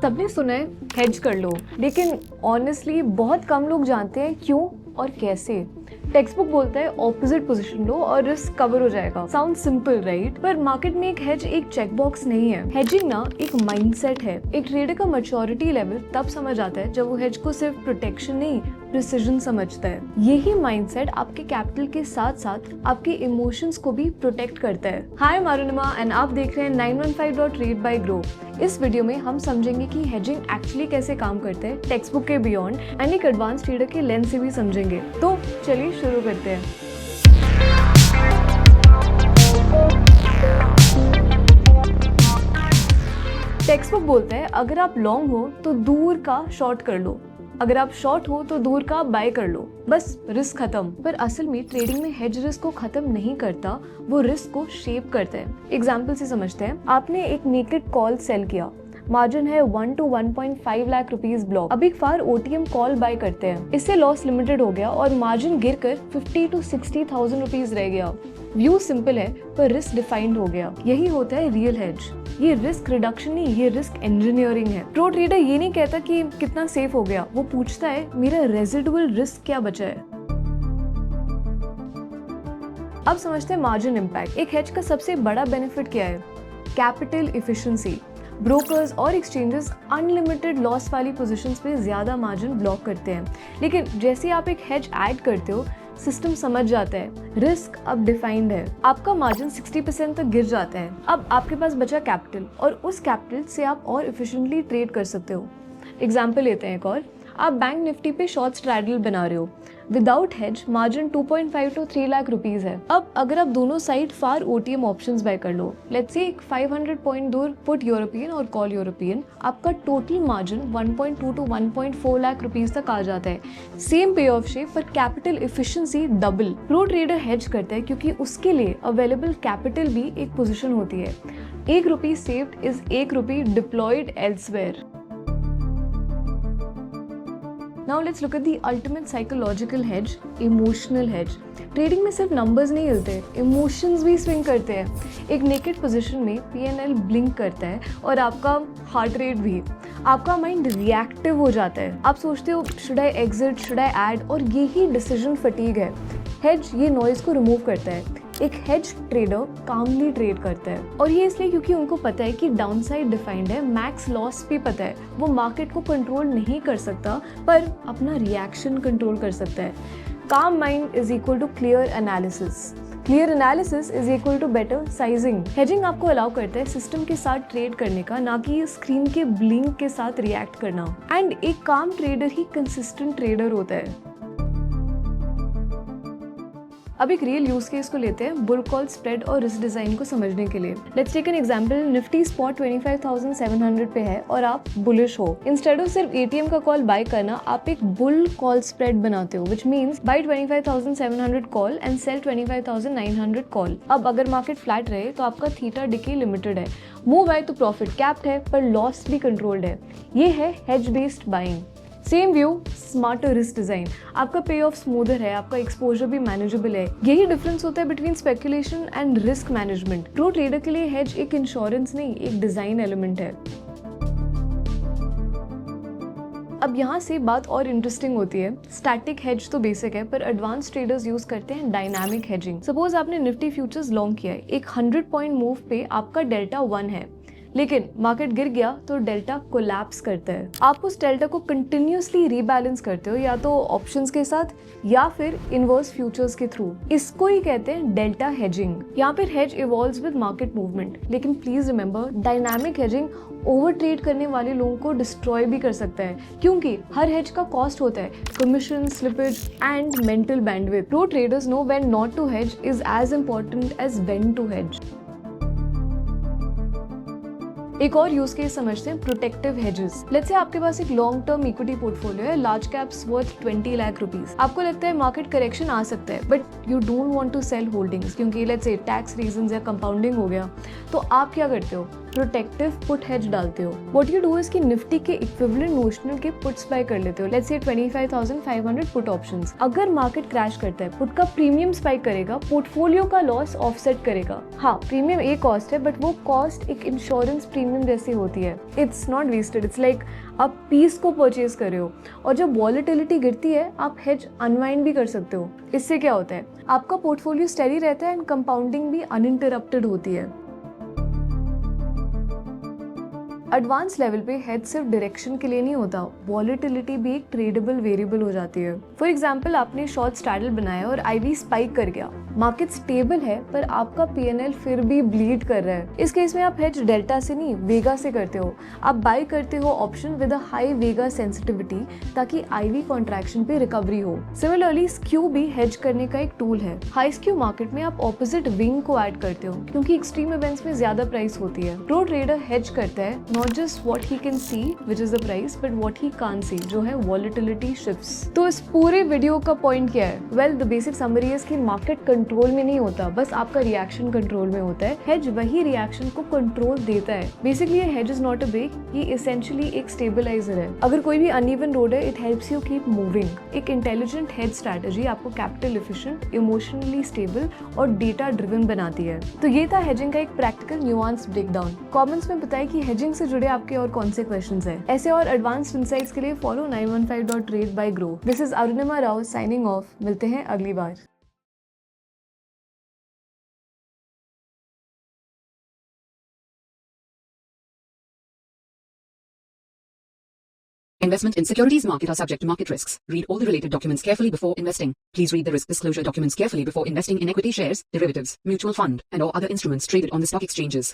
सबने सुना है हेज कर लो, लेकिन ऑनेस्टली बहुत कम लोग जानते हैं क्यों और कैसे। टेक्स्ट बुक बोलता है ऑपोजिट पोजीशन लो और रिस्क कवर हो जाएगा। साउंड सिंपल राइट, पर मार्केट में एक हेज एक चेक बॉक्स नहीं है। हेजिंग ना एक माइंडसेट है। एक ट्रेडर का मैच्योरिटी लेवल तब समझ आता है जब वो हेज को सिर्फ प्रोटेक्शन नहीं प्रिसिजन समझता है। यही माइंडसेट आपके कैपिटल के साथ साथ आपके इमोशंस को भी प्रोटेक्ट करता है। हाय मारुनिमा एंड आप देख रहे हैं 915.trade by ग्रो। इस वीडियो में हम समझेंगे कि हेजिंग एक्चुअली कैसे काम करते हैं, टेक्स्ट बुक के बियॉन्ड एंड एक एडवांस ट्रेडर के लेंस से भी समझेंगे। तो चलिए शुरू करते हैं। टेक्स्ट बुक बोलता है अगर आप लॉन्ग हो तो दूर का शॉर्ट कर लो, अगर आप शॉर्ट हो तो दूर का बाय कर लो, बस रिस्क खत्म। पर असल में ट्रेडिंग में हेज रिस्क को खत्म नहीं करता, वो रिस्क को शेप करता है। एग्जाम्पल से समझते हैं। आपने एक नेकेड कॉल सेल किया, मार्जिन है 1 to 1.5 लाख रुपीस ब्लॉक। अब एक फार ओटीएम कॉल बाय करते हैं, इससे लॉस लिमिटेड हो गया और मार्जिन गिरकर 50 to 60,000 रुपीस रह गया। व्यू सिंपल है पर रिस्क डिफाइंड हो गया। यही होता है रियल हेज। ये रिस्क रिडक्शन नहीं, ये रिस्क इंजीनियरिंग है। प्रो ट्रेडर ये नहीं कहता कि कितना सेफ हो गया, वो पूछता है मेरा रेजिडुअल रिस्क क्या बचा है। अब समझते हैं मार्जिन इम्पैक्ट। एक हेज का सबसे बड़ा बेनिफिट क्या है? Capital efficiency. ब्रोकर्स और एक्सचेंजेस अनलिमिटेड लॉस वाली पोजीशंस पे ज्यादा मार्जिन ब्लॉक करते हैं, लेकिन जैसे आप एक हेज ऐड करते हो सिस्टम समझ जाता है रिस्क अब डिफाइंड है। आपका मार्जिन 60% तक गिर जाता है। अब आपके पास बचा कैपिटल और उस कैपिटल से आप और एफिशिएंटली ट्रेड कर सकते हो। एग्जाम्पल लेते हैं एक और। आप बैंक निफ्टी पे शॉर्ट स्ट्रैडल बना रहे हो, without hedge margin 2.5 to 3 lakh rupees है। अब अगर आप दोनों साइड फार ओटीएम ऑप्शंस बाय कर लो, लेट्स से 500 पॉइंट दूर पुट यूरोपियन और कॉल यूरोपियन, आपका total margin 1.2 to 1.4 lakh rupees तक आ जाता है। सेम पे ऑफ शेप पर capital efficiency double. Pro trader hedge करता है क्योंकि उसके लिए अवेलेबल कैपिटल भी एक पोजीशन होती है। 1 rupee saved is 1 rupee deployed elsewhere. Now let's look at the ultimate psychological hedge, emotional hedge. Trading में सिर्फ नंबर्स नहीं हिलते, इमोशंस भी स्विंग करते हैं। एक नेकेड पोजीशन में PNL ब्लिंक करता है और आपका हार्ट रेट भी। आपका माइंड रिएक्टिव हो जाता है। आप सोचते हो should I exit, should I add, और यही डिसीजन फटीग है। हेज ये नॉइज को रिमूव करता है। एक हेज ट्रेडर कामली ट्रेड करता है, और ये इसलिए क्योंकि उनको पता है कि डाउनसाइड डिफाइंड है, मैक्स लॉस भी पता है। वो मार्केट को कंट्रोल नहीं कर सकता पर अपना रिएक्शन कंट्रोल कर सकता है। Calm mind is equal to clear analysis. Clear analysis is equal to better sizing. Hedging आपको अलाउ करता है सिस्टम के साथ ट्रेड करने का, ना कि स्क्रीन के ब्लिंक के साथ रिएक्ट करना। एंड एक काम ट्रेडर ही कंसिस्टेंट ट्रेडर होता है। अब एक रियल यूज केस को लेते हैं बुल कॉल स्प्रेड और रिस्क डिजाइन को समझने के लिए। Let's take an example. Nifty spot 25,700 पे है और आप बुलिश हो। इंस्टेड ऑफ सिर्फ एटीएम का कॉल बाय करना, आप एक बुल कॉल स्प्रेड बनाते हो, which means buy 25,700 call and sell 25,900 call. अब अगर मार्केट फ्लैट रहे तो आपका थीटा डिके लिमिटेड है, मूव आए तो प्रॉफिट कैप्ड है पर लॉस भी कंट्रोल्ड है। ये है hedge based buying. Same view, smarter risk design. आपका पे ऑफ स्मूदर है, आपका एक्सपोजर भी मैनेजेबल है। यही डिफरेंस होता है between speculation and risk management. Pro trader के लिए हेज एक इंश्योरेंस नहीं, एक डिजाइन एलिमेंट है। अब यहाँ से बात और इंटरेस्टिंग होती है। स्टैटिक हेज तो बेसिक है, पर एडवांस ट्रेडर्स यूज करते हैं डायनामिक हेजिंग। सपोज आपने निफ्टी फ्यूचर्स लॉन्ग किया है, एक 100 पॉइंट मूव पे आपका डेल्टा 1 है, लेकिन मार्केट गिर गया तो डेल्टा कोलैप्स करता है। आप उस डेल्टा को कंटिन्यूअसली रीबैलेंस करते हो, या तो ऑप्शंस के साथ या फिर इनवर्स फ्यूचर्स के थ्रू। इसको ही कहते हैं डेल्टा हेजिंग। यहाँ पर hedge evolves with market movement, लेकिन please remember dynamic hedging over trade करने वाले लोगों को डिस्ट्रॉय भी कर सकता है, क्योंकि हर हेज का कॉस्ट होता है commission, slippage and mental bandwidth. Pro traders know when not to hedge is as important as when to hedge. एक और यूज केस समझते हैं, प्रोटेक्टिव हेजेस। लेट्स से आपके पास एक लॉन्ग टर्म इक्विटी पोर्टफोलियो है, large caps worth 20 lakh rupees. आपको लगता है मार्केट करेक्शन आ सकता है, but you don't want to sell holdings क्योंकि लेट्स से टैक्स रीजंस या कंपाउंडिंग हो गया। तो आप क्या करते हो? प्रोटेक्टिव पुट हेज डालते हो। व्हाट यू डू इज कि निफ्टी के इक्विवेलेंट नोशनल के पुट्स बाय कर लेते हो। Let's say 25,500 put options. अगर मार्केट क्रैश करता है, पुट का प्रीमियम स्पाइक करेगा, पोर्टफोलियो का लॉस ऑफसेट करेगा। हाँ, प्रीमियम एक कॉस्ट है, बट वो कॉस्ट एक इंश्योरेंस प्रीमियम जैसी होती है। It's not wasted, it's like आप पीस को परचेज कर रहे हो और जब वॉलेटिलिटी गिरती है आप हेज अनवाइंड भी कर सकते हो। इससे क्या होता है, आपका पोर्टफोलियो स्टेडी रहता है एंड कंपाउंडिंग भी अनइंटरप्टेड होती है। एडवांस लेवल पे हेज सिर्फ डायरेक्शन के लिए नहीं होता, वॉलेटिलिटी भी एक ट्रेडेबल वेरिएबल हो जाती है। फॉर एग्जांपल, आपने शॉर्ट स्ट्रैडल बनाया और आईवी स्पाइक कर गया, मार्केट स्टेबल है पर आपका पीएनएल फिर भी ब्लीड कर रहा है। इस केस में आप हेज डेल्टा से नहीं वेगा से करते हो। आप बाय करते हो option with a high Vega sensitivity ताकि आईवी कॉन्ट्रैक्शन पे रिकवरी हो। सिमिलरली स्क्यू भी हेज करने का एक टूल है। हाई स्क्यू मार्केट में आप ऑपोजिट विंग को ऐड करते हो क्योंकि एक्सट्रीम इवेंट्स में ज्यादा प्राइस होती है। प्रो ट्रेडर हेज करता है not just what he can see which is the price but what he can't see, जो है वॉलेटिलिटी शिफ्ट्स। तो इस पूरे वीडियो का पॉइंट क्या है? Well, the basic summary is कि मार्केट कंट्रोल में नहीं होता, बस आपका रिएक्शन कंट्रोल में होता है। हेज वही रिएक्शन को कंट्रोल देता है। बेसिकली ये hedge is not a brake, ये एसेंशियली एक स्टेबलाइजर है। अगर कोई भी अनइवन रोड है, it helps you keep moving. एक इंटेलिजेंट हेज स्ट्रैटेजी आपको कैपिटल एफिशिएंट, इमोशनली स्टेबल और डेटा ड्रिवन बनाती है। तो ये था हेजिंग का एक प्रैक्टिकल न्यूआंस ब्रेकडाउन। कमेंट्स में बताएं कि हेजिंग से जुड़े आपके और कौन से क्वेश्चंस हैं। ऐसे और एडवांस्ड इनसाइट्स के लिए follow 915.trade by Grow। This is Arunima Rao signing off. मिलते हैं अगली बार। Investment in securities market are subject to market risks. Read all the related documents carefully before investing. Please read the risk disclosure documents carefully before investing in equity shares, derivatives, mutual fund, and or other instruments traded on the stock exchanges.